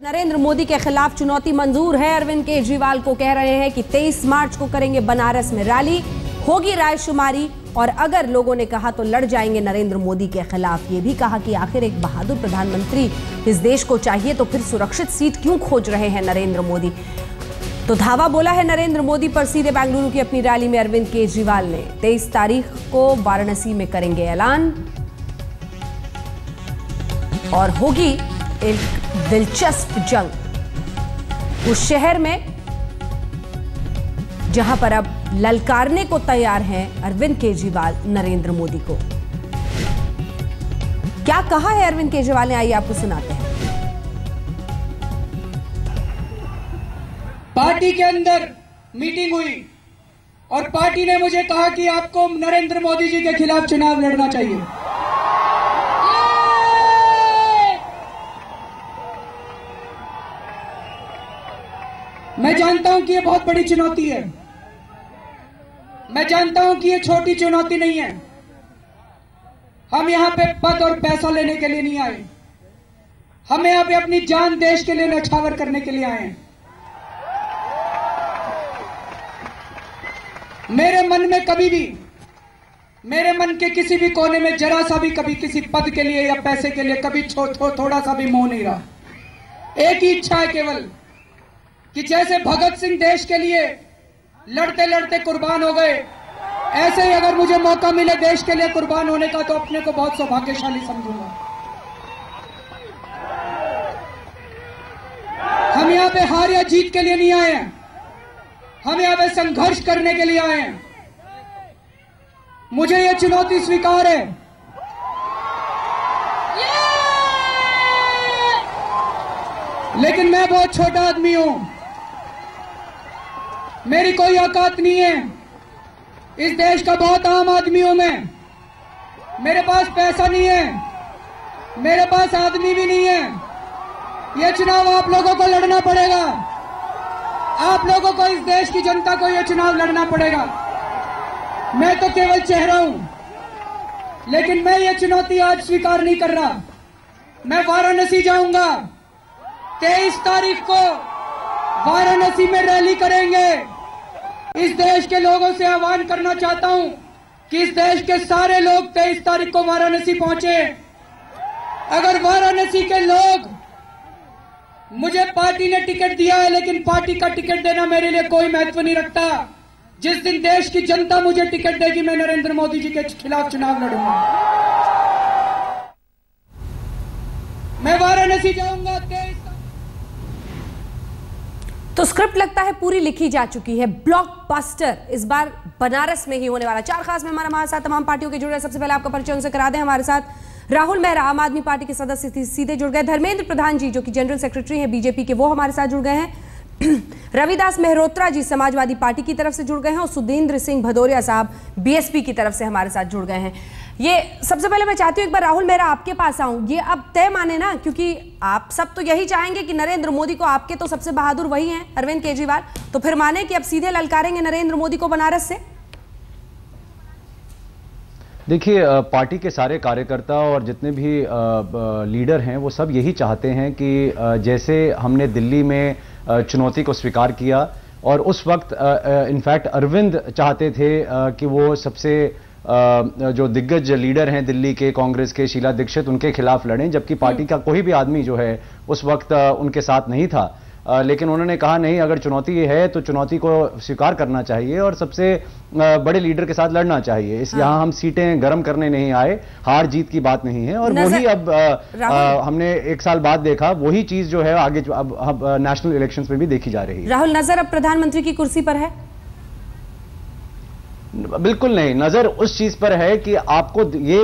नरेंद्र मोदी के खिलाफ चुनौती मंजूर है। अरविंद केजरीवाल को कह रहे हैं कि 23 मार्च को करेंगे बनारस में रैली, होगी रायशुमारी और अगर लोगों ने कहा तो लड़ जाएंगे नरेंद्र मोदी के खिलाफ। ये भी कहा कि आखिर एक बहादुर प्रधानमंत्री इस देश को चाहिए तो फिर सुरक्षित सीट क्यों खोज रहे हैं नरेंद्र मोदी। तो धावा बोला है नरेंद्र मोदी पर सीधे बेंगलुरु की अपनी रैली में अरविंद केजरीवाल ने। 23 तारीख को वाराणसी में करेंगे ऐलान और होगी एक दिलचस्प जंग उस शहर में जहां पर अब ललकारने को तैयार हैं अरविंद केजरीवाल नरेंद्र मोदी को। क्या कहा है अरविंद केजरीवाल ने, आइए आपको सुनाते हैं। पार्टी के अंदर मीटिंग हुई और पार्टी ने मुझे कहा कि आपको नरेंद्र मोदी जी के खिलाफ चुनाव लड़ना चाहिए। मैं जानता हूं कि ये बहुत बड़ी चुनौती है, मैं जानता हूं कि ये छोटी चुनौती नहीं है। हम यहां पे पद और पैसा लेने के लिए नहीं आए, हम यहां पे अपनी जान देश के लिए न्यौछावर करने के लिए आए हैं। मेरे मन में कभी भी, मेरे मन के किसी भी कोने में जरा सा भी कभी किसी पद के लिए या पैसे के लिए कभी थोड़ा सा भी मोह नहीं रहा। एक ही इच्छा है केवल कि जैसे भगत सिंह देश के लिए लड़ते लड़ते कुर्बान हो गए, ऐसे ही अगर मुझे मौका मिले देश के लिए कुर्बान होने का तो अपने को बहुत सौभाग्यशाली समझूंगा। हम यहां पे हार या जीत के लिए नहीं आए हैं, हम यहां पे संघर्ष करने के लिए आए हैं। मुझे यह चुनौती स्वीकार है। लेकिन मैं बहुत छोटा आदमी हूं, मेरी कोई औकात नहीं है। इस देश का बहुत आम आदमी हूं मैं। मेरे पास पैसा नहीं है, मेरे पास आदमी भी नहीं है। यह चुनाव आप लोगों को लड़ना पड़ेगा, आप लोगों को, इस देश की जनता को यह चुनाव लड़ना पड़ेगा। मैं तो केवल चेहरा हूं, लेकिन मैं यह चुनौती आज स्वीकार नहीं कर रहा। मैं वाराणसी जाऊंगा, 23 तारीख को वाराणसी में रैली करेंगे। इस देश के लोगों से आह्वान करना चाहता हूं कि इस देश के सारे लोग 23 तारीख को वाराणसी पहुंचे। अगर वाराणसी के लोग, मुझे पार्टी ने टिकट दिया है लेकिन पार्टी का टिकट देना मेरे लिए कोई महत्व नहीं रखता। जिस दिन देश की जनता मुझे टिकट देगी मैं नरेंद्र मोदी जी के खिलाफ चुनाव लड़ूंगा। मैं वाराणसी जाऊंगा 23। तो स्क्रिप्ट लगता है पूरी लिखी जा चुकी है। ब्लॉकबस्टर इस बार बनारस में ही होने वाला। 4 खास मेहमान हमारे साथ तमाम पार्टियों के जुड़ रहे। सबसे पहले आपका परिचय उनसे करा दें। हमारे साथ राहुल मेहरा, आम आदमी पार्टी के सदस्य सीधे जुड़ गए। धर्मेंद्र प्रधान जी जो कि जनरल सेक्रेटरी हैं बीजेपी के, वो हमारे साथ जुड़ गए हैं। रविदास मेहरोत्रा जी समाजवादी पार्टी की तरफ से जुड़ गए हैं और सुदेंद्र सिंह भदौरिया साहब बीएसपी की तरफ से हमारे साथ जुड़ गए हैं। ये सबसे पहले मैं चाहती हूँ एक बार राहुल मेहरा आपके पास आऊं। ये अब तय माने ना, क्योंकि आप सब तो यही चाहेंगे कि नरेंद्र मोदी को, आपके तो सबसे बहादुर वही हैं अरविंद केजरीवाल, तो फिर माने कि अब सीधे ललकारेंगे नरेंद्र मोदी को बनारस से? देखिए, पार्टी के सारे कार्यकर्ता और जितने भी लीडर हैं वो सब यही चाहते हैं कि जैसे हमने दिल्ली में चुनौती को स्वीकार किया और उस वक्त इनफैक्ट अरविंद चाहते थे कि वो सबसे जो दिग्गज लीडर हैं दिल्ली के, कांग्रेस के, शीला दीक्षित, उनके खिलाफ लड़ें, जबकि पार्टी का कोई भी आदमी जो है उस वक्त उनके साथ नहीं था। लेकिन उन्होंने कहा नहीं, अगर चुनौती है तो चुनौती को स्वीकार करना चाहिए और सबसे बड़े लीडर के साथ लड़ना चाहिए। यहाँ हम सीटें गर्म करने नहीं आए, हार जीत की बात नहीं है। और वही अब हमने 1 साल बाद देखा, वही चीज जो है आगे अब नेशनल इलेक्शंस में भी देखी जा रही है। राहुल, नजर अब प्रधानमंत्री की कुर्सी पर है? बिल्कुल नहीं, नजर उस चीज पर है कि आपको ये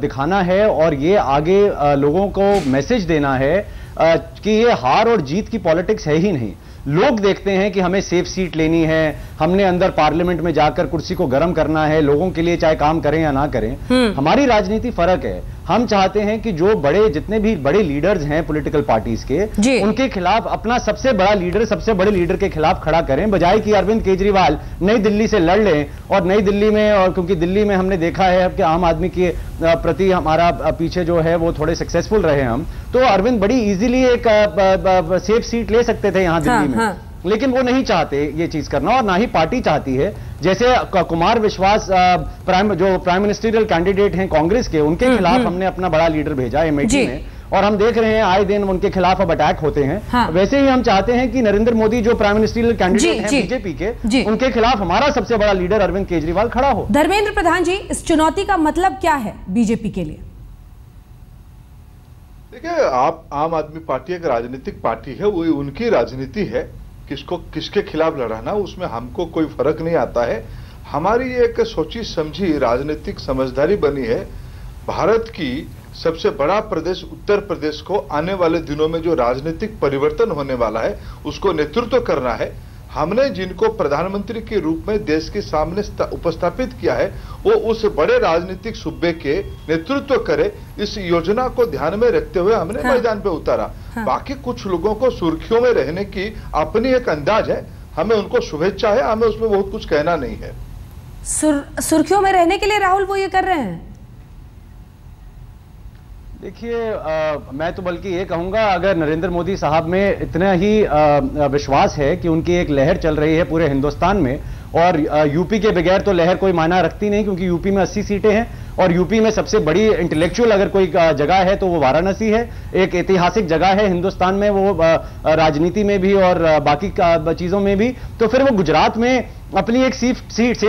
दिखाना है और ये आगे लोगों को मैसेज देना है कि ये हार और जीत की पॉलिटिक्स है ही नहीं। लोग देखते हैं कि हमें सेफ सीट लेनी है, हमने अंदर पार्लियामेंट में जाकर कुर्सी को गर्म करना है लोगों के लिए, चाहे काम करें या ना करें। हमारी राजनीति फर्क है। हम चाहते हैं कि जो जितने भी बड़े लीडर्स हैं पॉलिटिकल पार्टीज के, उनके खिलाफ अपना सबसे बड़ा लीडर, सबसे बड़े लीडर के खिलाफ खड़ा करें, बजाय कि अरविंद केजरीवाल नई दिल्ली से लड़ लें और नई दिल्ली में, और क्योंकि दिल्ली में हमने देखा है कि आम आदमी की प्रति हमारा पीछे जो है वो थोड़े सक्सेसफुल रहे हम, तो अरविंद बड़ी इजीली एक सेफ सीट ले सकते थे यहां दिल्ली में। लेकिन वो नहीं चाहते ये चीज करना, और ना ही पार्टी चाहती है। जैसे कुमार विश्वास जो प्राइम मिनिस्टरियल कैंडिडेट हैं कांग्रेस के, उनके खिलाफ हमने अपना बड़ा लीडर भेजा एमआईटी में, और हम देख रहे हैं आए दिन उनके खिलाफ अब अटैक होते हैं। हाँ। वैसे ही हम चाहते हैं कि नरेंद्र मोदी जो प्राइम मिनिस्टरियल कैंडिडेट हैं बीजेपी के, उनके खिलाफ हमारा सबसे बड़ा लीडर अरविंद केजरीवाल खड़ा हो। धर्मेंद्र प्रधान जी, इस चुनौती का मतलब क्या है बीजेपी के लिए? देखिए, आम आदमी पार्टी एक राजनीतिक पार्टी है, वो उनकी राजनीति है, किसको किसके खिलाफ लड़ाना उसमें हमको कोई फर्क नहीं आता है। हमारी एक सोची समझी राजनीतिक समझदारी बनी है, भारत की सबसे बड़ा प्रदेश उत्तर प्रदेश को आने वाले दिनों में जो राजनीतिक परिवर्तन होने वाला है उसको नेतृत्व करना है। हमने जिनको प्रधानमंत्री के रूप में देश के सामने उपस्थापित किया है वो उस बड़े राजनीतिक सूबे के नेतृत्व करे, इस योजना को ध्यान में रखते हुए हमने मैदान पे उतारा। बाकी कुछ लोगों को सुर्खियों में रहने की अपनी एक अंदाज है, हमें उनको शुभेच्छा है, हमें उसमें बहुत कुछ कहना नहीं है। सुर्खियों में रहने के लिए राहुल वो ये कर रहे हैं? देखिए, मैं तो बल्कि ये कहूंगा, अगर नरेंद्र मोदी साहब में इतना ही विश्वास है कि उनकी एक लहर चल रही है पूरे हिंदुस्तान में, और यूपी के बगैर तो लहर कोई मायना रखती नहीं, क्योंकि यूपी में 80 सीटें हैं, और यूपी में सबसे बड़ी इंटेलेक्चुअल अगर कोई जगह है तो वो वाराणसी है। एक ऐतिहासिक जगह है हिंदुस्तान में, वो राजनीति में भी और बाकी चीजों में भी। तो फिर वो गुजरात में अपनी एक सेफ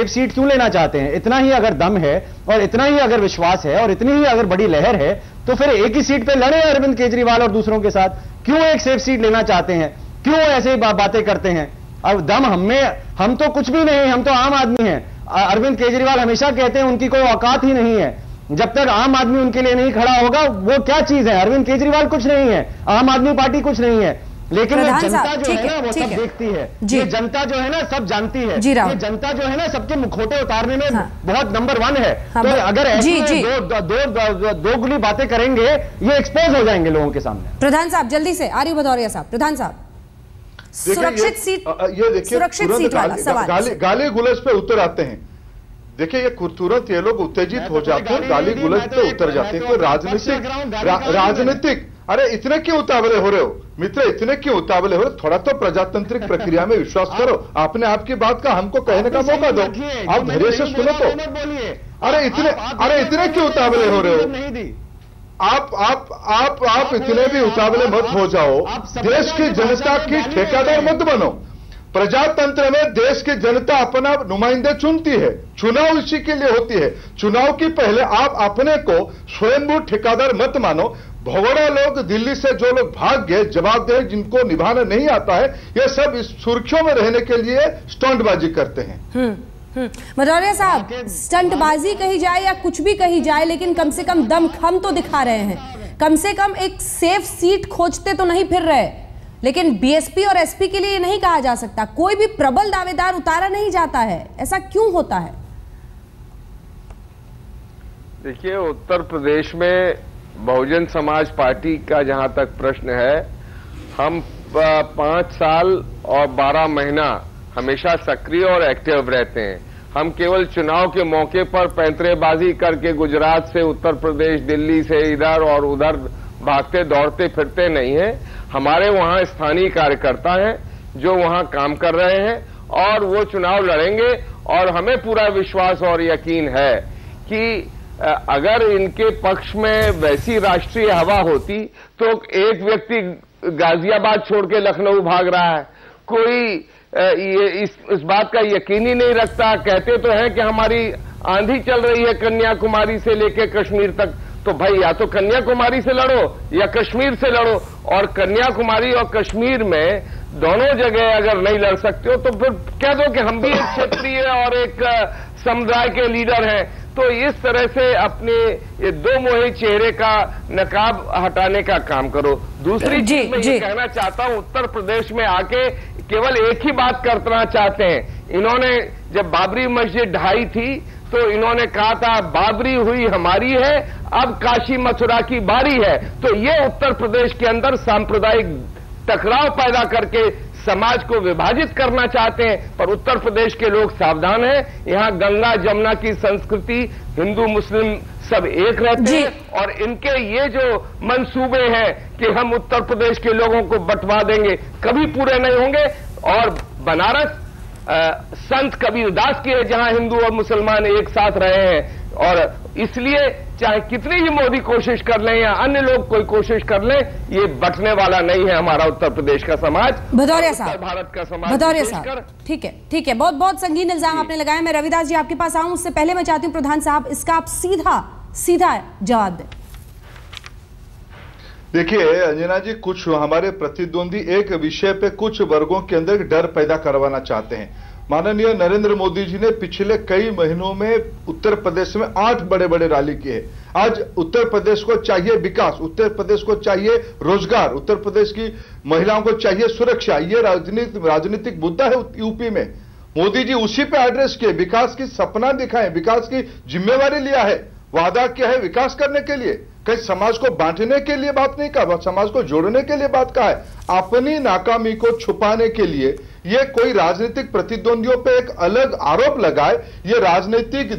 सीट क्यों लेना चाहते हैं? इतना ही अगर दम है और इतना ही अगर विश्वास है और इतनी ही अगर बड़ी लहर है, तो फिर एक ही सीट पे लड़े अरविंद केजरीवाल और दूसरों के साथ। क्यों एक सेफ सीट लेना चाहते हैं? क्यों ऐसे बातें करते हैं? अब दम हम तो कुछ भी नहीं, हम तो आम आदमी हैं। अरविंद केजरीवाल हमेशा कहते हैं उनकी कोई औकात ही नहीं है। जब तक आम आदमी उनके लिए नहीं खड़ा होगा, वो क्या चीज है? अरविंद केजरीवाल कुछ नहीं है, आम आदमी पार्टी कुछ नहीं है, लेकिन जनता जो है ना वो सब देखती है। ये जनता जो है ना सब जानती है। ये जनता जो है ना सबके मुखौटे उतारने में बहुत नंबर 1 है। तो अगर ऐसी दो गुली बातें करेंगे, ये एक्सपोज हो जाएंगे लोगों के सामने। प्रधान साहब जल्दी से, आर्य भदौरिया साहब, प्रधान साहब, सुरक्षित सीट, ये देखिए, सुरक्षित सीट वाला सवाल, गाली गुलज पे उतर आते हैं। देखिए, ये तुरंत ये लोग उत्तेजित हो जाते हैं, गाली गुलज पे उतर जाते हैं। तो राजनीतिक अरे इतने क्यों उतावले हो रहे हो मित्र, इतने क्यों उतावले हो रहे हो? थोड़ा तो प्रजातांत्रिक प्रक्रिया में विश्वास करो। आपने आपकी बात का हमको कहने का मौका दो, आप धैर्य से सुनो तो। अरे इतने क्यों उतावले हो रहे हो? आप इतने भी उतावले मत हो जाओ। देश की जनता की ठेकेदार मत बनो। प्रजातंत्र में देश की जनता अपना नुमाइंदे चुनती है, चुनाव इसी के लिए होती है। चुनाव की पहले आप अपने को स्वयंभू ठेकेदार मत मानो। भगोड़ा लोग दिल्ली से जो लोग भाग गए, जवाबदेही जिनको निभाना नहीं आता है, ये सब इस सुर्खियों में रहने के लिए स्टंटबाजी करते हैं। भदौरिया साहब, स्टंटबाजी कही जाए या कुछ भी कही जाए, लेकिन कम से कम दमखम तो दिखा रहे हैं। कम से कम एक सेफ सीट खोजते तो नहीं फिर रहे। लेकिन बीएसपी और एसपी के लिए ये नहीं कहा जा सकता, कोई भी प्रबल दावेदार उतारा नहीं जाता है। ऐसा क्यों होता है? देखिए, उत्तर प्रदेश में बहुजन समाज पार्टी का जहां तक प्रश्न है, हम 5 साल और 12 महीना हमेशा सक्रिय और एक्टिव रहते हैं। हम केवल चुनाव के मौके पर पैंतरेबाजी करके गुजरात से उत्तर प्रदेश, दिल्ली से इधर और उधर भागते दौड़ते फिरते नहीं हैं। हमारे वहां स्थानीय कार्यकर्ता हैं जो वहां काम कर रहे हैं और वो चुनाव लड़ेंगे। और हमें पूरा विश्वास और यकीन है कि अगर इनके पक्ष में वैसी राष्ट्रीय हवा होती तो एक व्यक्ति गाजियाबाद छोड़ के लखनऊ भाग रहा है, कोई इस बात का यकीन ही नहीं रखता। कहते तो हैं कि हमारी आंधी चल रही है कन्याकुमारी से लेकर कश्मीर तक। तो भाई या तो कन्याकुमारी से लड़ो या कश्मीर से लड़ो, और कन्याकुमारी और कश्मीर में दोनों जगह अगर नहीं लड़ सकते हो तो फिर कह दो कि हम भी एक क्षेत्रीय और एक समुदाय के लीडर हैं। तो इस तरह से अपने ये दो मोहे चेहरे का नकाब हटाने का काम करो। दूसरी चीज मैं ये कहना चाहता हूं, उत्तर प्रदेश में आके केवल एक ही बात करना चाहते हैं। इन्होंने जब बाबरी मस्जिद ढाई थी तो इन्होंने कहा था बाबरी हुई हमारी है, अब काशी मथुरा की बारी है। तो ये उत्तर प्रदेश के अंदर सांप्रदायिक टकराव पैदा करके समाज को विभाजित करना चाहते हैं। पर उत्तर प्रदेश के लोग सावधान हैं, यहाँ गंगा जमुना की संस्कृति, हिंदू मुस्लिम सब एक रहते हैं, और इनके ये जो मंसूबे हैं कि हम उत्तर प्रदेश के लोगों को बंटवा देंगे, कभी पूरे नहीं होंगे। और बनारस संत कबीरदास की है, जहां हिंदू और मुसलमान एक साथ रहे हैं, और इसलिए चाहे कितनी ही मोदी कोशिश कर लें या अन्य लोग कोई कोशिश कर लें, ये बंटने वाला नहीं है हमारा उत्तर प्रदेश का समाज, भदौरिया साहब, भारत का समाज। भदौरिया साहब, ठीक है, बहुत बहुत संगीन इल्जाम आपने लगाया। मैं रविदास जी आपके पास आऊं, उससे पहले मैं चाहती हूं प्रधान साहब इसका आप सीधा जवाब दें। देखिए अंजना जी, कुछ हमारे प्रतिद्वंदी एक विषय पे कुछ वर्गों के अंदर डर पैदा करवाना चाहते हैं। माननीय नरेंद्र मोदी जी ने पिछले कई महीनों में उत्तर प्रदेश में 8 बड़े बड़े रैली किए। आज उत्तर प्रदेश को चाहिए विकास, उत्तर प्रदेश को चाहिए रोजगार, उत्तर प्रदेश की महिलाओं को चाहिए सुरक्षा। ये राजनीतिक मुद्दा है यूपी में। मोदी जी उसी पे एड्रेस किए, विकास की सपना दिखाएं, विकास की जिम्मेवारी लिया है, वादा किया है विकास करने के लिए। कहीं समाज को बांटने के लिए बात नहीं कहा, समाज को जोड़ने के लिए बात कहा है। अपनी नाकामी को छुपाने के लिए ये कोई राजनीतिक प्रतिद्वंदियों पे एक अलग आरोप लगाए, ये राजनीतिक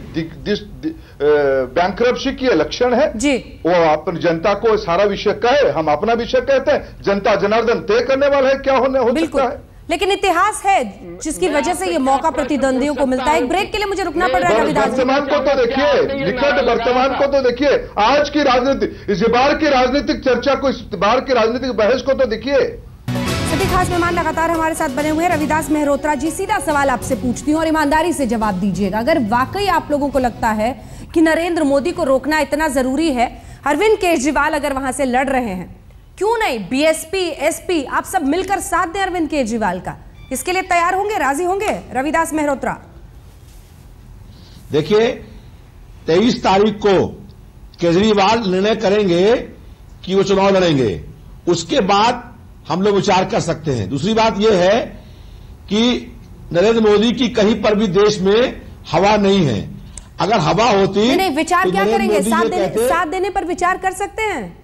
बैंक्रप्सी की लक्षण है जी। वो अपनी जनता को सारा विषय कहे, हम अपना विषय कहते हैं, जनता जनार्दन तय करने वाला है क्या हो सकता है। लेकिन इतिहास है जिसकी वजह से ये मौका प्रतिद्वंदियों को मिलता है। एक ब्रेक के लिए मुझे रुकना पड़ रहा है। वर्तमान को तो देखिए, निकट वर्तमान को तो देखिए, आज की राजनीति, इस बार की राजनीतिक चर्चा को, इस बार की राजनीतिक बहस को तो देखिए। सभी खास मेहमान लगातार हमारे साथ बने हुए हैं। रविदास मेहरोत्रा जी, सीधा सवाल आपसे पूछती हूँ और ईमानदारी से जवाब दीजिएगा। अगर वाकई आप लोगों को लगता है कि नरेंद्र मोदी को रोकना इतना जरूरी है, अरविंद केजरीवाल अगर वहां से लड़ रहे हैं, क्यों नहीं बीएसपी, एसपी आप सब मिलकर साथ दें अरविंद केजरीवाल का? इसके लिए तैयार होंगे, राजी होंगे? रविदास मेहरोत्रा, देखिए 23 तारीख को केजरीवाल निर्णय करेंगे कि वो चुनाव लड़ेंगे, उसके बाद हम लोग विचार कर सकते हैं। दूसरी बात यह है कि नरेंद्र मोदी की कहीं पर भी देश में हवा नहीं है। अगर हवा होती नहीं, विचार तो क्या करेंगे? साथ देने पर विचार कर सकते हैं।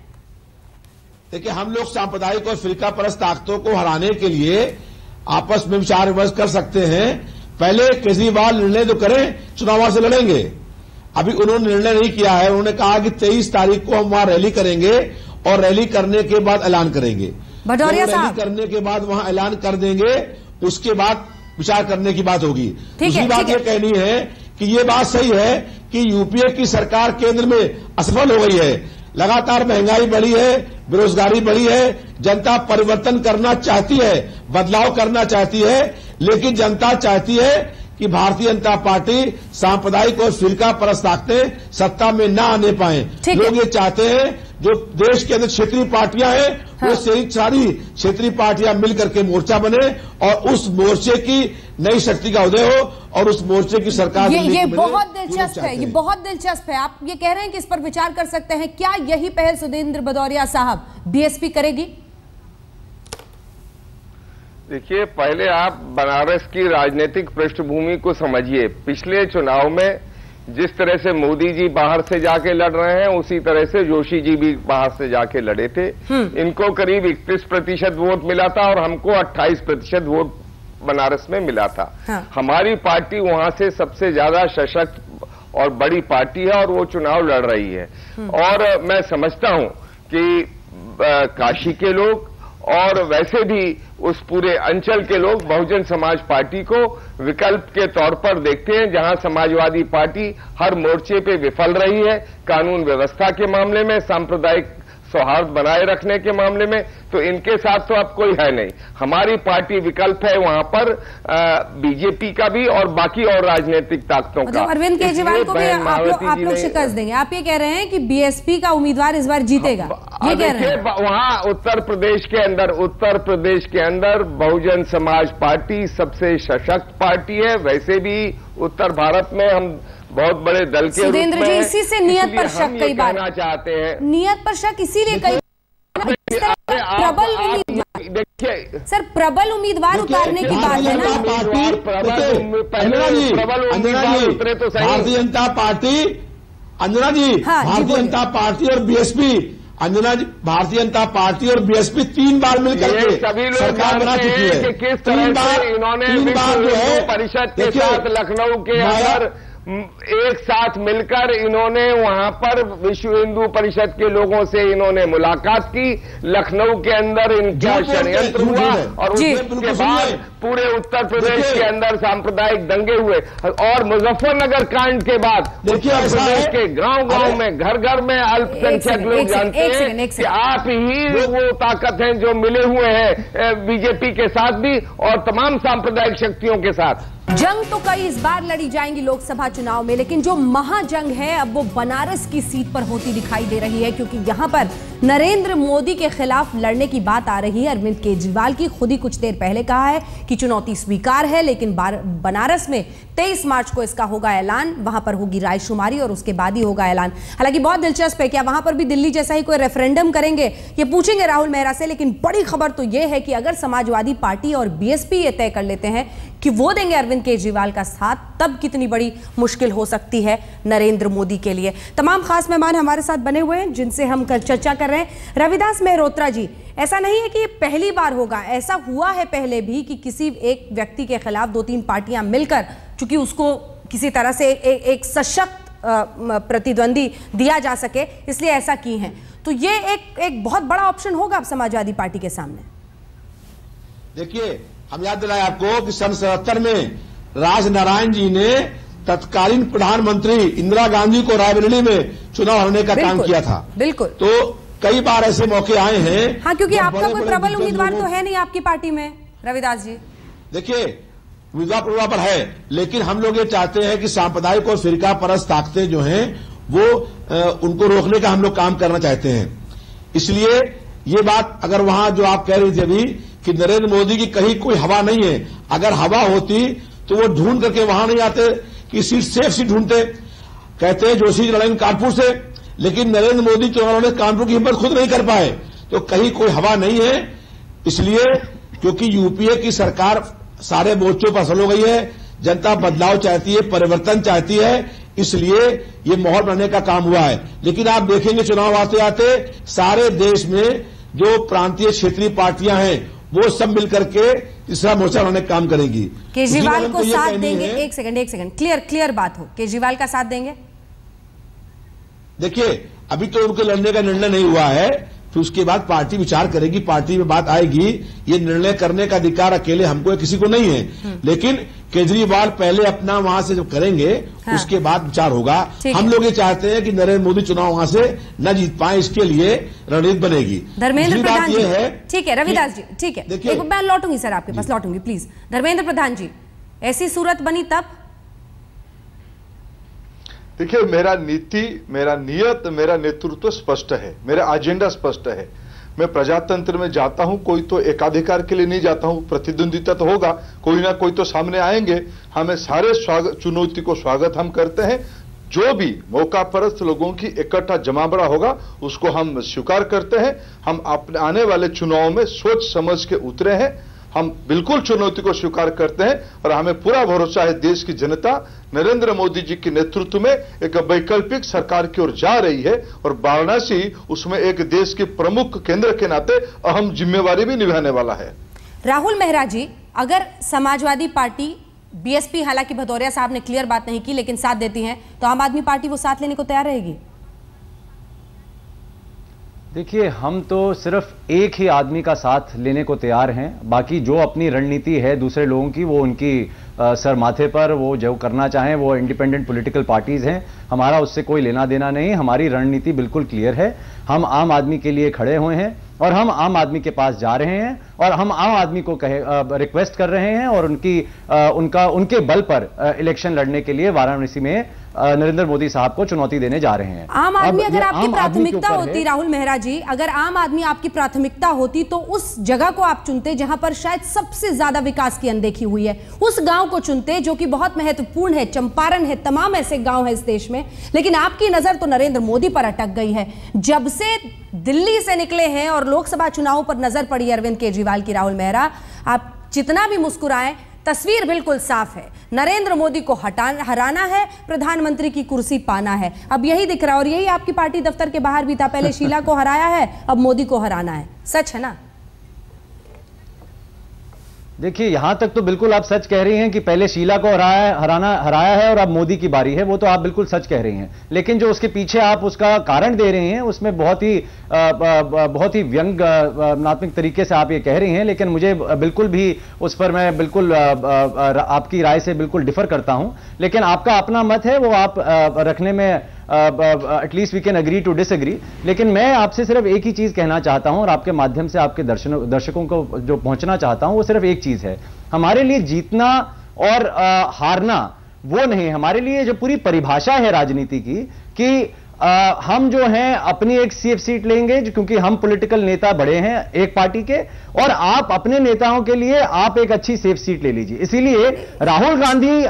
देखिए हम लोग सांप्रदायिक और फिरका परस्त ताकतों को हराने के लिए आपस में विचार विमर्श कर सकते हैं। पहले केजरीवाल निर्णय तो करें, चुनाव से लड़ेंगे। अभी उन्होंने निर्णय नहीं किया है। उन्होंने कहा कि 23 तारीख को हम वहां रैली करेंगे और रैली करने के बाद ऐलान करेंगे। भदौरिया साहब, रैली करने के बाद वहां ऐलान कर देंगे, उसके बाद विचार करने की बात होगी। दूसरी बात यह कहनी है कि ये बात सही है कि यूपीए की सरकार केंद्र में असफल हो गई है। लगातार महंगाई बढ़ी है, बेरोजगारी बढ़ी है, जनता परिवर्तन करना चाहती है, बदलाव करना चाहती है, लेकिन जनता चाहती है कि भारतीय जनता पार्टी सांप्रदायिक और फिरका परस्त ताकतें सत्ता में न आने पाए। लोग ये चाहते हैं जो देश के अंदर क्षेत्रीय पार्टियां हैं, वो सारी क्षेत्रीय पार्टियां मिलकर के मोर्चा बने और उस मोर्चे की नई शक्ति का उदय हो और उस मोर्चे की सरकार ये बहुत दिलचस्प है। ये बहुत दिलचस्प है। आप ये कह रहे हैं कि इस पर विचार कर सकते हैं। क्या यही पहल सुदेंद्र भदौरिया साहब बीएसपी करेगी? देखिए, पहले आप बनारस की राजनीतिक पृष्ठभूमि को समझिए। पिछले चुनाव में जिस तरह से मोदी जी बाहर से जाके लड़ रहे हैं, उसी तरह से जोशी जी भी बाहर से जाके लड़े थे। इनको करीब 31% वोट मिला था और हमको 28% वोट बनारस में मिला था। हमारी पार्टी वहां से सबसे ज्यादा सशक्त और बड़ी पार्टी है और वो चुनाव लड़ रही है। और मैं समझता हूं कि काशी के लोग और वैसे भी उस पूरे अंचल के लोग बहुजन समाज पार्टी को विकल्प के तौर पर देखते हैं, जहां समाजवादी पार्टी हर मोर्चे पे विफल रही है, कानून व्यवस्था के मामले में, सांप्रदायिक सौहार्द बनाए रखने के मामले में। तो इनके साथ तो अब कोई है नहीं। हमारी पार्टी विकल्प है वहां पर बीजेपी का भी और बाकी और राजनीतिक ताकतों का। अरविंद केजरीवाल को भी आप लोग शिकस्त देंगे? आप ये कह रहे हैं कि बीएसपी का उम्मीदवार इस बार जीतेगा, ये कह रहे हैं? वहां उत्तर प्रदेश के अंदर बहुजन समाज पार्टी सबसे सशक्त पार्टी है। वैसे भी उत्तर भारत में हम बहुत बड़े दल के सुरेंद्र जी, इसी से नियत पर शक कई बार चाहते हैं। नियत पर शक इसीलिए कई प्रबल उम्मीदवार, देखिए सर, प्रबल उम्मीदवार उतारने की बात है ना। भारतीय जनता पार्टी, अंजना जी, भारतीय जनता पार्टी और बीएसपी अंजना जी, भारतीय जनता पार्टी और बीएसपी 3 बार मिलकर के सभी लोग सरकार बना चुकी है। कि किस तरह से इन्होंने जो है परिषद के साथ लखनऊ के अंदर एक साथ मिलकर इन्होंने वहां पर विश्व हिंदू परिषद के लोगों से इन्होंने मुलाकात की, लखनऊ के अंदर इनका षड्यंत्र हुआ और उसके बाद पूरे उत्तर प्रदेश के अंदर सांप्रदायिक दंगे हुए और मुजफ्फरनगर कांड के बाद उत्तर प्रदेश के गांव-गांव में घर-घर में अल्पसंख्यक लोग जानते हैं कि आप ही वो ताकत हैं जो मिले हुए हैं बीजेपी के साथ भी और तमाम सांप्रदायिक शक्तियों के साथ। जंग तो कई इस बार लड़ी जाएंगी लोकसभा चुनाव में, लेकिन जो महाजंग है अब वो बनारस की सीट पर होती दिखाई दे रही है, क्योंकि यहां पर नरेंद्र मोदी के खिलाफ लड़ने की बात आ रही है। अरविंद केजरीवाल की खुद ही कुछ देर पहले कहा है कि चुनौती स्वीकार है, लेकिन बनारस में 23 मार्च को इसका होगा ऐलान, वहां पर होगी रायशुमारी और उसके बाद ही होगा ऐलान। हालांकि बहुत दिलचस्प है, क्या वहां पर भी दिल्ली जैसा ही कोई रेफरेंडम करेंगे, ये पूछेंगे राहुल मेहरा से। लेकिन बड़ी खबर तो यह है कि अगर समाजवादी पार्टी और बीएसपी ये तय कर लेते हैं कि वो देंगे अरविंद केजरीवाल का साथ, तब कितनी बड़ी मुश्किल हो सकती है नरेंद्र मोदी के लिए। तमाम खास मेहमान हमारे साथ बने हुए हैं जिनसे हम कल चर्चा कर रहे हैं। रविदास मेहरोत्रा जी, ऐसा नहीं है कि ये पहली बार होगा, ऐसा हुआ है पहले भी कि किसी एक व्यक्ति के खिलाफ 2-3 पार्टियां मिलकर, चूंकि उसको किसी तरह से एक सशक्त प्रतिद्वंदी दिया जा सके, इसलिए ऐसा की है। तो ये एक बहुत बड़ा ऑप्शन होगा अब समाजवादी पार्टी के सामने। देखिए, हम याद दिलाएं आपको कि सन 77 में राजनारायण जी ने तत्कालीन प्रधानमंत्री इंदिरा गांधी को रायबरेली में चुनाव हराने का काम किया था। बिल्कुल। तो कई बार ऐसे मौके आए हैं। हाँ, क्योंकि आपका कोई प्रबल उम्मीदवार तो है नहीं आपकी पार्टी में रविदास जी। देखिए, उम्मीदवार पर है, लेकिन हम लोग ये चाहते हैं कि सांप्रदायिक और फिरका परस्त ताकतें जो हैं वो उनको रोकने का हम लोग काम करना चाहते हैं। इसलिए ये बात अगर वहां जो आप कह रही थी अभी कि नरेंद्र मोदी की कहीं कोई हवा नहीं है, अगर हवा होती तो वो ढूंढ करके वहां नहीं आते कि सीट सेफ सीट ढूंढते। कहते हैं जोशी लड़ेंगे कानपुर से, लेकिन नरेंद्र मोदी चुनाव में कानपुर की हिम्मत खुद नहीं कर पाए, तो कहीं कोई हवा नहीं है। इसलिए क्योंकि यूपीए की सरकार सारे मोर्चों पर सफल हो गई है, जनता बदलाव चाहती है, परिवर्तन चाहती है, इसलिए ये माहौल बनाने का काम हुआ है। लेकिन आप देखेंगे चुनाव आते आते सारे देश में जो प्रांतीय क्षेत्रीय पार्टियां हैं वो सब मिलकर के तीसरा मोर्चा बनाने का काम करेंगी। केजरीवाल को साथ देंगे? एक सेकंड, क्लियर बात हो, केजरीवाल का साथ देंगे? देखिए, अभी तो उनके लड़ने का निर्णय नहीं हुआ है, फिर उसके बाद पार्टी विचार करेगी, पार्टी में बात आएगी। ये निर्णय करने का अधिकार अकेले हमको या किसी को नहीं है, लेकिन केजरीवाल पहले अपना वहां से जब करेंगे हाँ। उसके बाद विचार होगा। हम लोग ये चाहते हैं कि नरेंद्र मोदी चुनाव वहां से न जीत पाए, इसके लिए रणनीति बनेगी। धर्मेंद्र प्रधान जी, ठीक है रविदास जी, ठीक है, एक मैं लौटूंगी सर आपके पास, लौटूंगी प्लीज। धर्मेंद्र प्रधान जी, ऐसी सूरत बनी तब? देखिए, मेरा नीति, मेरा नियत, मेरा नेतृत्व स्पष्ट है, मेरा एजेंडा स्पष्ट है। मैं प्रजातंत्र में जाता हूं, कोई तो एकाधिकार के लिए नहीं जाता हूं, प्रतिद्वंदिता तो होगा, कोई ना कोई तो सामने आएंगे। हमें सारे चुनौती को स्वागत हम करते हैं। जो भी मौका परस्त लोगों की इकट्ठा जमावड़ा होगा उसको हम स्वीकार करते हैं। हम अपने आने वाले चुनाव में सोच समझ के उतरे हैं। हम बिल्कुल चुनौती को स्वीकार करते हैं और हमें पूरा भरोसा है देश की जनता नरेंद्र मोदी जी के नेतृत्व में एक वैकल्पिक सरकार की ओर जा रही है और वाराणसी उसमें एक देश के प्रमुख केंद्र के नाते अहम जिम्मेवारी भी निभाने वाला है। राहुल मेहरा जी, अगर समाजवादी पार्टी, बीएसपी, हालांकि भदौरिया साहब ने क्लियर बात नहीं की लेकिन साथ देती हैं, तो आम आदमी पार्टी वो साथ लेने को तैयार रहेगी? देखिए, हम तो सिर्फ एक ही आदमी का साथ लेने को तैयार हैं। बाकी जो अपनी रणनीति है दूसरे लोगों की, वो उनकी सर माथे पर, वो जो करना चाहें, वो इंडिपेंडेंट पॉलिटिकल पार्टीज हैं, हमारा उससे कोई लेना देना नहीं। हमारी रणनीति बिल्कुल क्लियर है। हम आम आदमी के लिए खड़े हुए हैं और हम आम आदमी के पास जा रहे हैं और हम आम आदमी को रिक्वेस्ट कर रहे हैं और उनके बल पर इलेक्शन लड़ने के लिए वाराणसी में नरेंद्र मोदी साहब को चुनौती देने जा रहे हैं। आम आदमी अगर आपकी प्राथमिकता होती, राहुल मेहरा जी, अगर आम आदमी आपकी प्राथमिकता होती तो उस जगह को आप चुनते जहां पर शायद सबसे ज्यादा विकास की अनदेखी हुई है, उस गांव को चुनते जो कि बहुत महत्वपूर्ण है। चंपारण है, तमाम ऐसे गांव है इस देश में, लेकिन आपकी नजर तो नरेंद्र मोदी पर अटक गई है। जब से दिल्ली से निकले हैं और लोकसभा चुनाव पर नजर पड़ी अरविंद केजरीवाल की, राहुल मेहरा, आप जितना भी मुस्कुराएं तस्वीर बिल्कुल साफ है, नरेंद्र मोदी को हराना है, प्रधानमंत्री की कुर्सी पाना है। अब यही दिख रहा है और यही आपकी पार्टी दफ्तर के बाहर भी था। पहले शीला को हराया है, अब मोदी को हराना है। सच है ना? देखिए, यहां तक तो बिल्कुल आप सच कह रही हैं कि पहले शीला को हराया है और अब मोदी की बारी है, वो तो आप बिल्कुल सच कह रही हैं। लेकिन जो उसके पीछे आप उसका कारण दे रही हैं उसमें बहुत ही व्यंग्यात्मक तरीके से आप ये कह रही हैं। लेकिन मुझे बिल्कुल भी उस पर मैं बिल्कुल आपकी राय से बिल्कुल डिफर करता हूं। लेकिन आपका अपना मत है, वो आप रखने में at least we can agree to disagree. लेकिन मैं आपसे सिर्फ एक ही चीज कहना चाहता हूं और आपके माध्यम से आपके दर्शकों को जो पहुंचना चाहता हूं वो सिर्फ एक चीज है। हमारे लिए जीतना और हारना वो नहीं, हमारे लिए जो पूरी परिभाषा है राजनीति की कि हम जो हैं अपनी एक सीएफ सीट लेंगे, क्योंकि हम पॉलिटिकल नेता बड़े हैं एक पार्टी के, और आप अपने नेताओं के लिए आप एक अच्छी सेफ सीट ले लीजिए। इसीलिए राहुल गांधी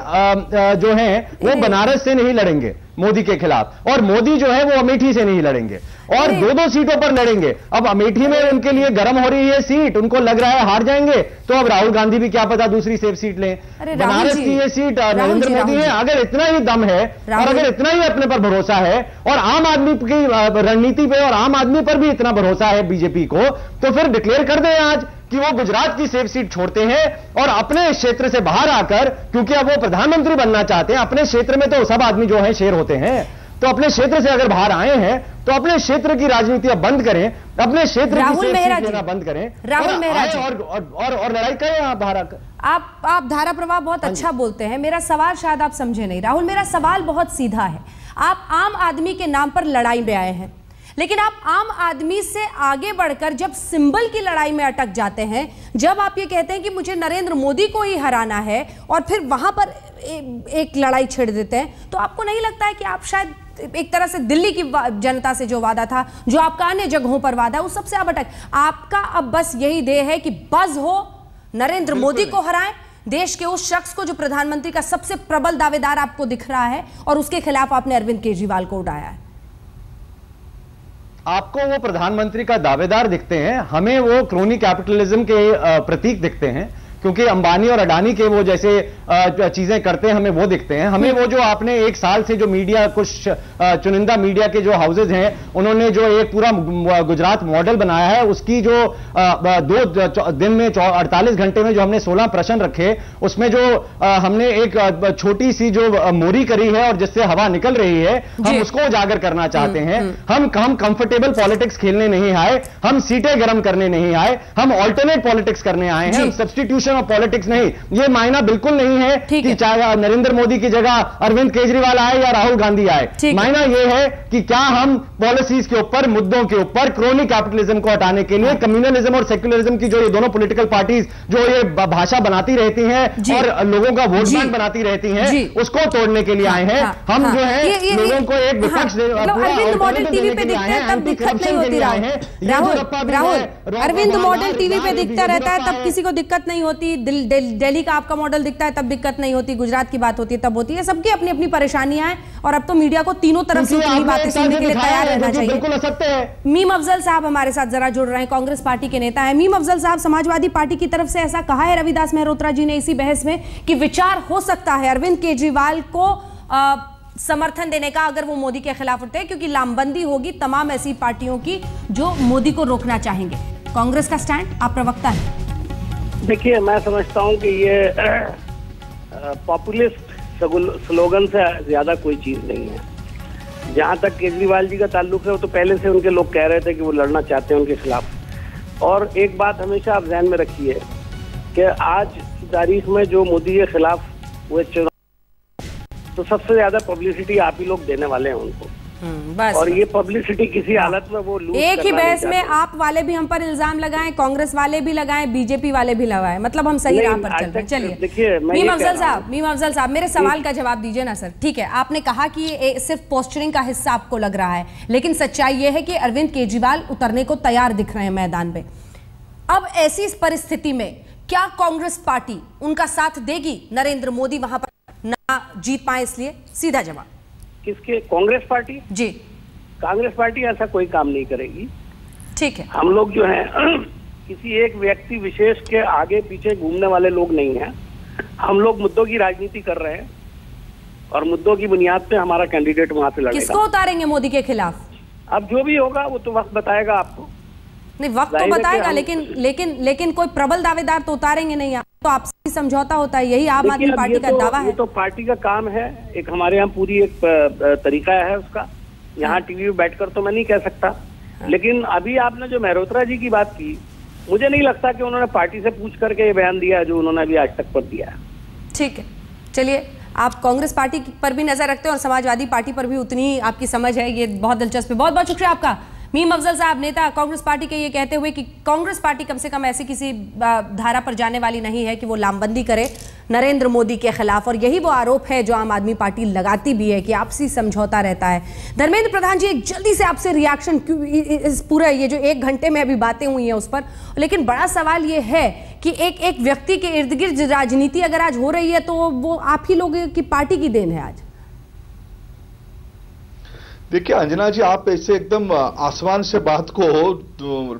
जो हैं वो बनारस से नहीं लड़ेंगे मोदी के खिलाफ, और मोदी जो है वो अमेठी से नहीं लड़ेंगे, और दो सीटों पर लड़ेंगे। अब अमेठी में उनके लिए गर्म हो रही है सीट, उनको लग रहा है हार जाएंगे, तो अब राहुल गांधी भी क्या पता दूसरी सेफ सीट लें। बनारस की ये सीट नरेंद्र मोदी है। अगर इतना ही दम है और अगर इतना ही अपने पर भरोसा है और आम आदमी की रणनीति पे और आम आदमी पर भी इतना भरोसा है बीजेपी को, तो फिर डिक्लेयर कर दें आज कि वो गुजरात की सेफ सीट छोड़ते हैं और अपने क्षेत्र से बाहर आकर, क्योंकि अब वो प्रधानमंत्री बनना चाहते हैं, अपने क्षेत्र में तो सब आदमी जो है शेर होते हैं, तो अपने क्षेत्र से अगर बाहर आए हैं तो अपने क्षेत्र की राजनीति अब बंद करें, अपने क्षेत्र की सेफ सीट लेना बंद करें, राहुल मेहरा जी, और लड़ाई करें आप बाहर आकर। आप धारा प्रवाह बहुत अच्छा बोलते हैं। मेरा सवाल शायद आप समझे नहीं राहुल, मेरा सवाल बहुत सीधा है। आप आम आदमी के नाम पर लड़ाई में आए हैं, लेकिन आप आम आदमी से आगे बढ़कर जब सिंबल की लड़ाई में अटक जाते हैं, जब आप ये कहते हैं कि मुझे नरेंद्र मोदी को ही हराना है और फिर वहां पर एक लड़ाई छेड़ देते हैं, तो आपको नहीं लगता है कि आप शायद एक तरह से दिल्ली की जनता से जो वादा था, जो आपका अन्य जगहों पर वादा है, उस सबसे आप अटक, आपका अब बस यही ध्येय है कि बस हो, नरेंद्र मोदी को हराएं, देश के उस शख्स को जो प्रधानमंत्री का सबसे प्रबल दावेदार आपको दिख रहा है, और उसके खिलाफ आपने अरविंद केजरीवाल को उड़ाया है। आपको वो प्रधानमंत्री का दावेदार दिखते हैं, हमें वो क्रोनी कैपिटलिज्म के प्रतीक दिखते हैं, क्योंकि अंबानी और अडानी के वो जैसे चीजें करते हैं हमें वो दिखते हैं। हमें वो जो आपने एक साल से जो मीडिया, कुछ चुनिंदा मीडिया के जो हाउसेज हैं, उन्होंने जो एक पूरा गुजरात मॉडल बनाया है, उसकी जो 2 दिन में 48 घंटे में जो हमने 16 प्रश्न रखे, उसमें जो हमने एक छोटी सी जो मोरी करी है और जिससे हवा निकल रही है, हम उसको उजागर करना चाहते हैं। हम कंफर्टेबल पॉलिटिक्स खेलने नहीं आए, हम सीटें गर्म करने नहीं आए, हम ऑल्टरनेट पॉलिटिक्स करने आए हैं, हम सब्स्टिट्यूशन ऑफ पॉलिटिक्स नहीं। ये मायना बिल्कुल नहीं है कि चाहे नरेंद्र मोदी की जगह अरविंद केजरीवाल आए या राहुल गांधी आए। मायना यह है कि क्या हम पॉलिसीज के ऊपर, मुद्दों के ऊपर क्रोनी कैपिटलिज्म को हटाने के लिए, कम्युनलिज्म और सेक्युलरिज्म की जो ये दोनों पॉलिटिकल पार्टीज जो ये भाषा बनाती रहती हैं और लोगों का वोट बैंक बनाती रहती हैं, उसको तोड़ने के लिए आए हैं। हम जो है लोगों को एक विपक्ष अरविंद मॉडल टीवी पे दिखते हैं तब दिक्कत नहीं होती। राहुल अरविंद मॉडल टीवी पे दिखता रहता है तब किसी को दिक्कत नहीं होती, दिल्ली का आपका मॉडल दिखता है तब दिक्कत नहीं होती, गुजरात की बात होती है तब होती है। सबकी अपनी अपनी परेशानियां हैं और अब तो मीडिया को तीनों तरफ से उतनी बातें सुनने के लिए तैयार रहना चाहिए। मीम अफजल साहब हमारे साथ जरा जुड़ रहे हैं, कांग्रेस पार्टी के नेता है। मीम अफजल साहब, समाजवादी पार्टी की तरफ से ऐसा कहा है रविदास मेहरोत्रा जी ने इसी बहस में कि विचार हो सकता है अरविंद केजरीवाल को समर्थन देने का अगर वो मोदी के खिलाफ उठते हैं, क्योंकि लामबंदी होगी तमाम ऐसी पार्टियों की जो मोदी को रोकना चाहेंगे। कांग्रेस का स्टैंड, आप प्रवक्ता हैं। देखिए, मैं समझता हूं कि ये पॉपुलिस्ट स्लोगन से ज्यादा कोई चीज नहीं है। जहां तक केजरीवाल जी का ताल्लुक है, वो तो पहले से उनके लोग कह रहे थे कि वो लड़ना चाहते हैं उनके खिलाफ। और एक बात हमेशा आप ध्यान में रखिए कि आज की तारीख में जो मोदी के खिलाफ हुए चुनाव, तो सबसे ज्यादा पब्लिसिटी आप ही लोग देने वाले हैं उनको। बस, और ये पब्लिसिटी किसी हालत में वो एक ही बहस में आप वाले भी हम पर इल्जाम लगाएं, कांग्रेस वाले भी लगाएं, बीजेपी वाले भी लगाएं, मतलब हम सही राह पर चल रहे हैं। चलिए देखिए, मीम अफजल साहब मेरे सवाल का जवाब दीजिए ना सर। ठीक है, आपने कहा कि ये सिर्फ पोस्चरिंग का हिस्सा आपको लग रहा है, लेकिन सच्चाई ये है कि अरविंद केजरीवाल उतरने को तैयार दिख रहे हैं मैदान में। अब ऐसी परिस्थिति में क्या कांग्रेस पार्टी उनका साथ देगी? नरेंद्र मोदी वहां पर ना जीत पाए इसलिए। सीधा जवाब। किसके? कांग्रेस पार्टी जी। कांग्रेस पार्टी ऐसा कोई काम नहीं करेगी। ठीक है, हम लोग जो हैं किसी एक व्यक्ति विशेष के आगे पीछे घूमने वाले लोग नहीं हैं। हम लोग मुद्दों की राजनीति कर रहे हैं और मुद्दों की बुनियाद पे हमारा कैंडिडेट वहां से लड़ेगा। किसको उतारेंगे मोदी के खिलाफ? अब जो भी होगा वो तो वक्त बताएगा आपको। नहीं, वक्त तो बताएगा, लेकिन कोई प्रबल दावेदार तो उतारेंगे नहीं आप, तो आपसी समझौता होता है, यही आम आदमी पार्टी का दावा है। ये तो पार्टी का काम है, एक हमारे यहाँ पूरी एक तरीका है उसका। यहाँ टीवी में बैठकर तो मैं नहीं कह सकता, लेकिन अभी आपने जो मेहरोत्रा जी की बात की, मुझे नहीं लगता कि उन्होंने पार्टी से पूछ करके ये बयान दिया जो उन्होंने अभी आज तक पर दिया है। ठीक है, चलिए, आप कांग्रेस पार्टी पर भी नजर रखते हैं और समाजवादी पार्टी पर भी उतनी आपकी समझ है, ये बहुत दिलचस्प है। बहुत बहुत शुक्रिया आपका मीम अफजल साहब, नेता कांग्रेस पार्टी के, ये कहते हुए कि कांग्रेस पार्टी कम से कम ऐसी किसी धारा पर जाने वाली नहीं है कि वो लामबंदी करे नरेंद्र मोदी के खिलाफ, और यही वो आरोप है जो आम आदमी पार्टी लगाती भी है कि आपसी समझौता रहता है। धर्मेंद्र प्रधान जी, एक जल्दी से आपसे रिएक्शन इस पूरा ये जो 1 घंटे में अभी बातें हुई हैं उस पर, लेकिन बड़ा सवाल ये है कि एक व्यक्ति के इर्द गिर्द राजनीति अगर आज हो रही है तो वो आप ही लोगों की पार्टी की देन है आज। देखिए अंजना जी, आप ऐसे एकदम आसमान से बात को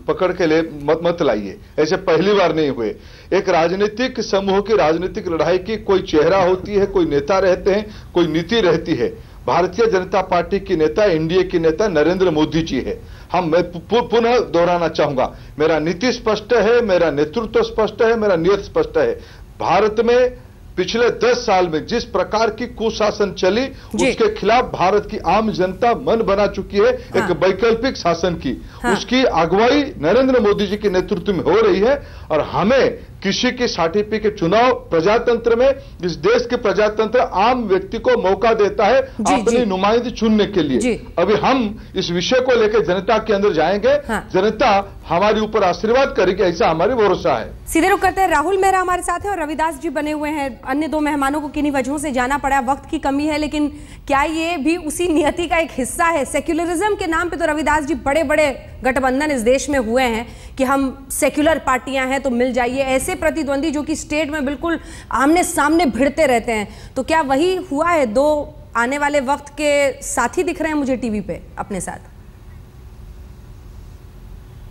पकड़ के ले मत लाइए, ऐसे पहली बार नहीं हुए। एक राजनीतिक समूह की राजनीतिक लड़ाई की कोई चेहरा होती है, कोई नेता रहते हैं, कोई नीति रहती है। भारतीय जनता पार्टी की नेता, एनडीए की नेता नरेंद्र मोदी जी है। मैं पुनः दोहराना चाहूंगा, मेरा नीति स्पष्ट है, मेरा नेतृत्व स्पष्ट है, मेरा नियत स्पष्ट है। भारत में पिछले 10 साल में जिस प्रकार की कुशासन चली, उसके खिलाफ भारत की आम जनता मन बना चुकी है। एक वैकल्पिक शासन की, उसकी अगुवाई नरेंद्र मोदी जी के नेतृत्व में हो रही है। और हमें किसी की साटीपी के चुनाव, प्रजातंत्र में, इस देश के प्रजातंत्र आम व्यक्ति को मौका देता है अपनी नुमाइंदगी चुनने के लिए। अभी हम इस विषय को लेकर जनता के अंदर जाएंगे, जनता हमारे ऊपर आशीर्वाद करेगी, ऐसा हमारी भरोसा है। सीधे रुक करते हैं, राहुल मेहरा हमारे साथ है और रविदास जी बने हुए हैं। अन्य 2 मेहमानों को किन्हीं वजहों से जाना पड़ा, वक्त की कमी है, लेकिन क्या ये भी उसी नियति का एक हिस्सा है? सेक्युलरिज्म के नाम पे तो रविदास जी बड़े बड़े गठबंधन इस देश में हुए हैं कि हम सेक्युलर पार्टियां हैं तो मिल जाइए, ऐसे प्रतिद्वंदी जो कि स्टेट में बिल्कुल आमने सामने भिड़ते रहते हैं। तो क्या वही हुआ है? 2 आने वाले वक्त के साथी दिख रहे हैं मुझे टीवी पे अपने साथ।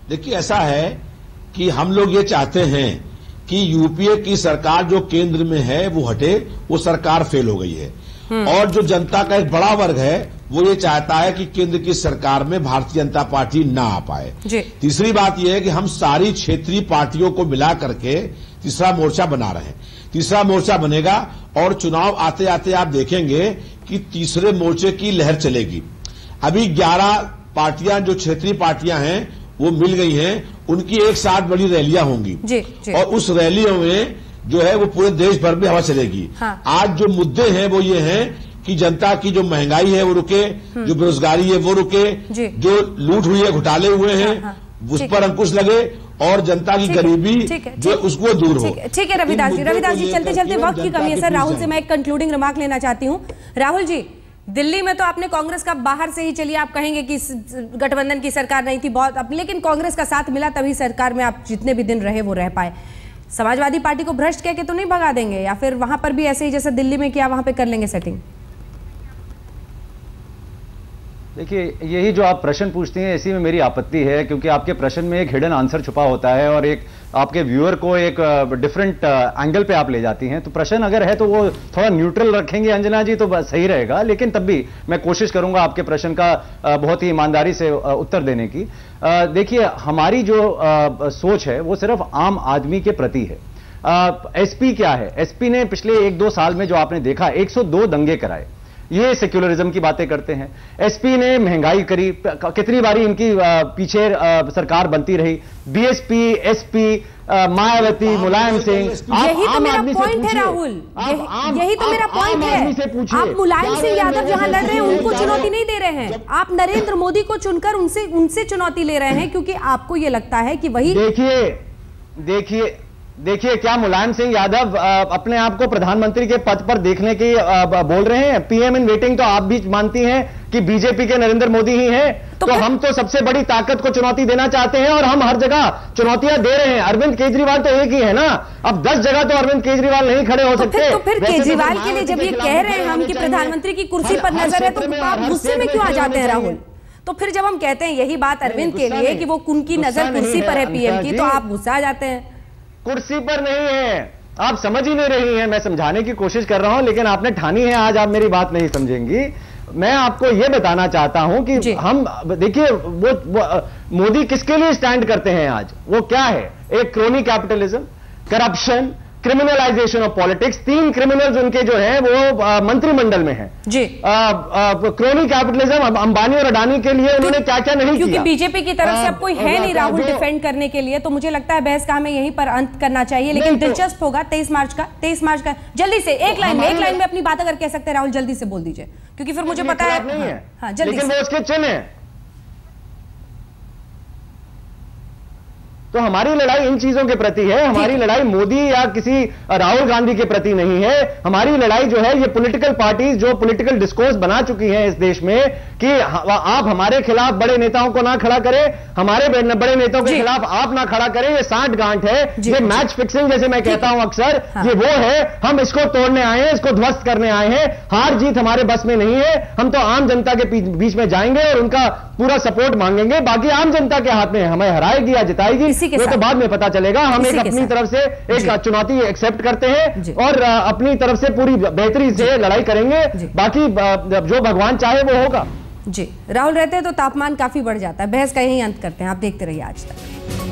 देखिए, ऐसा है कि हम लोग ये चाहते हैं कि यूपीए की सरकार जो केंद्र में है वो हटे, वो सरकार फेल हो गई है। और जो जनता का एक बड़ा वर्ग है वो ये चाहता है कि केंद्र की सरकार में भारतीय जनता पार्टी ना आ पाए। तीसरी बात यह है कि हम सारी क्षेत्रीय पार्टियों को मिला करके तीसरा मोर्चा बना रहे हैं। तीसरा मोर्चा बनेगा और चुनाव आते आते आप देखेंगे कि तीसरे मोर्चे की लहर चलेगी। अभी 11 पार्टियां जो क्षेत्रीय पार्टियां हैं वो मिल गई हैं, उनकी एक साथ बड़ी रैलियां होंगी और उस रैलियों में जो है वो पूरे देश भर में हवा चलेगी। आज जो मुद्दे हैं वो ये हैं कि जनता की जो महंगाई है वो रुके, जो बेरोजगारी है वो रुके, जो लूट हुई है, घोटाले हुए हैं उस पर अंकुश लगे और जनता की गरीबी जो उसको दूर हो। ठीक है रविदास जी, चलते चलते वक्त की कमी है सर, राहुल से मैं एक कंक्लूडिंग रिमार्क लेना चाहती हूँ। राहुल जी, दिल्ली में तो आपने कांग्रेस का बाहर से ही, चलिए आप कहेंगे कि गठबंधन की सरकार नहीं थी बहुत, लेकिन कांग्रेस का साथ मिला तभी सरकार में आप जितने भी दिन रहे वो रह पाए। समाजवादी पार्टी को भ्रष्ट कह के तो नहीं भगा देंगे, या फिर वहां पर भी ऐसे ही जैसे दिल्ली में किया वहां पे कर लेंगे सेटिंग? देखिए, यही जो आप प्रश्न पूछती हैं इसी में मेरी आपत्ति है, क्योंकि आपके प्रश्न में एक हिडन आंसर छुपा होता है और एक आपके व्यूअर को एक डिफरेंट एंगल पे आप ले जाती हैं। तो प्रश्न अगर है तो वो थोड़ा न्यूट्रल रखेंगे अंजना जी तो सही रहेगा, लेकिन तब भी मैं कोशिश करूंगा आपके प्रश्न का बहुत ही ईमानदारी से उत्तर देने की। देखिए, हमारी जो सोच है वो सिर्फ आम आदमी के प्रति है। एसपी क्या है? एसपी ने पिछले 1-2 साल में जो आपने देखा 102 दंगे कराए, ये सेक्युलरिज्म की बातें करते हैं। एसपी ने महंगाई करी, कितनी बारी इनकी पीछे सरकार बनती रही। बीएसपी, एसपी, मायावती, मुलायम सिंह, यही तो मेरा पॉइंट है राहुल, यही तो मेरा पॉइंट है। आप मुलायम सिंह यादव जहां लड़ रहे हैं उनको चुनौती नहीं दे रहे हैं, आप नरेंद्र मोदी को चुनकर उनसे चुनौती ले रहे हैं, क्योंकि आपको ये लगता है कि वही। देखिए, क्या मुलायम सिंह यादव अपने आप को प्रधानमंत्री के पद पर देखने की बोल रहे हैं? पीएम इन वेटिंग तो आप भी मानती हैं कि बीजेपी के नरेंद्र मोदी ही हैं। तो हम तो सबसे बड़ी ताकत को चुनौती देना चाहते हैं और हम हर जगह चुनौतियां दे रहे हैं। अरविंद केजरीवाल तो एक ही है ना, अब 10 जगह तो अरविंद केजरीवाल नहीं खड़े हो सकते। तो फिर केजरीवाल के लिए जब ये कह रहे हैं हम कि प्रधानमंत्री की कुर्सी पर नजर है, तो आप गुस्से में क्यों आ जाते हैं राहुल? तो फिर जब हम कहते हैं यही बात अरविंद के लिए कि वो उनकी नजर कुर्सी पर है पीएम की, तो आप गुस्सा आ जाते हैं। कुर्सी पर नहीं है, आप समझ ही नहीं रही हैं। मैं समझाने की कोशिश कर रहा हूं, लेकिन आपने ठानी है, आज आप मेरी बात नहीं समझेंगी। मैं आपको यह बताना चाहता हूं कि हम देखिए, वो मोदी किसके लिए स्टैंड करते हैं आज? वो क्या है? एक crony capitalism, corruption, criminalization of politics. 3 criminals उनके जो हैं वो मंत्रिमंडल में हैं जी। क्रोनी कैपिटलिज्म, अंबानी और अडानी के लिए उन्होंने क्या क्या नहीं किया। क्योंकि बीजेपी की तरफ से अब कोई है नहीं राहुल डिफेंड करने के लिए, तो मुझे लगता है बहस का हमें यहीं पर अंत करना चाहिए। लेकिन दिलचस्प होगा 23 मार्च का जल्दी से एक लाइन में अपनी बात अगर कह सकते हैं राहुल, जल्दी से बोल दीजिए, क्योंकि फिर मुझे पता है। हाँ, जल्दी से। उसके चिन्ह है। तो हमारी लड़ाई इन चीजों के प्रति है। हमारी लड़ाई मोदी या किसी राहुल गांधी के प्रति नहीं है। हमारी लड़ाई जो है, ये पॉलिटिकल पार्टीज जो पॉलिटिकल डिस्कोर्स बना चुकी हैं इस देश में कि आप हमारे खिलाफ बड़े नेताओं को ना खड़ा करें, हमारे बड़े नेताओं के खिलाफ आप ना खड़ा करें। ये सांठ गांठ है, ये मैच फिक्सिंग जैसे मैं कहता हूं अक्सर, ये वो है। हम इसको तोड़ने आए हैं, इसको ध्वस्त करने आए हैं। हार जीत हमारे बस में नहीं है। हम तो आम जनता के बीच में जाएंगे और उनका पूरा सपोर्ट मांगेंगे। बाकी आम जनता के हाथ में हमें हराएगी या जिताएगी वो तो बाद में पता चलेगा। हम एक अपनी तरफ से एक चुनौती एक्सेप्ट करते हैं और अपनी तरफ से पूरी बेहतरी से लड़ाई करेंगे। बाकी जो भगवान चाहे वो होगा। जी, राहुल रहते हैं तो तापमान काफी बढ़ जाता है। बहस का यही अंत करते हैं। आप देखते रहिए आज तक।